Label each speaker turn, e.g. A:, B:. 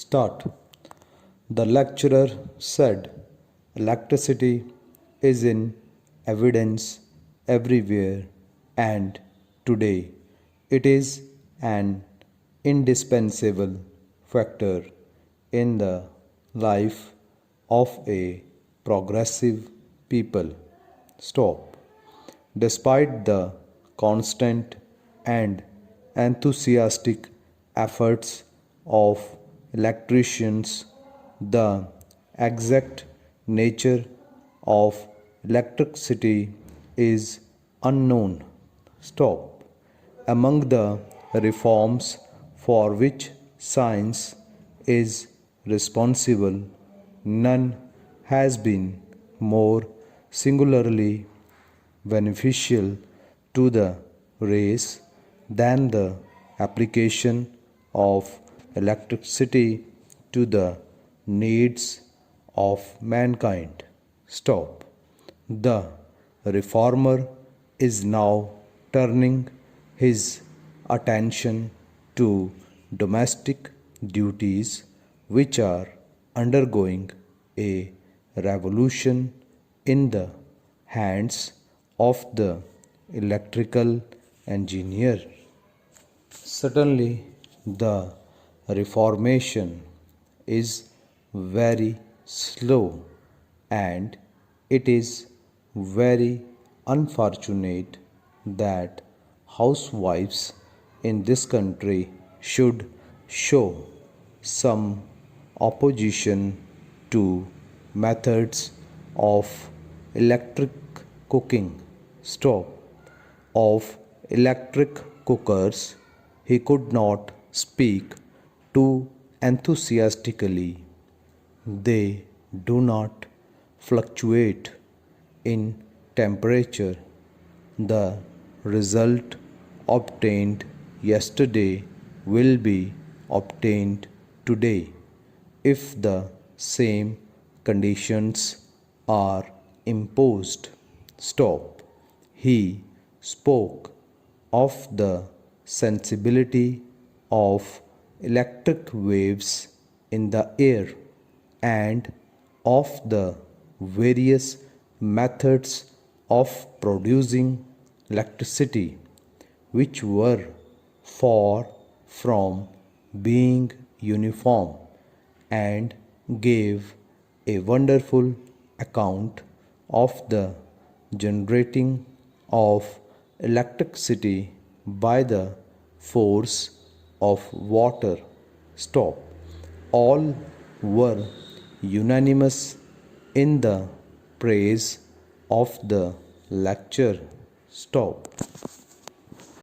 A: Start. The lecturer said, electricity is in evidence everywhere, and today it is an indispensable factor in the life of a progressive people. Stop. Despite the constant and enthusiastic efforts of electricians, the exact nature of electricity is unknown. Stop. Among the reforms for which science is responsible, none has been more singularly beneficial to the race than the application of electricity to the needs of mankind. Stop. The reformer is now turning his attention to domestic duties, which are undergoing a revolution in the hands of the electrical engineer. Certainly, the reformation is very slow, and it is very unfortunate that housewives in this country should show some opposition to methods of electric cooking. Stop. Of electric cookers, he could not speak too enthusiastically. They do not fluctuate in temperature. The result obtained yesterday will be obtained today if the same conditions are imposed. Stop. He spoke of the sensibility of electric waves in the air and of the various methods of producing electricity, which were far from being uniform, and gave a wonderful account of the generating of electricity by the force of water. Stop. All were unanimous in the praise of the lecture. Stop.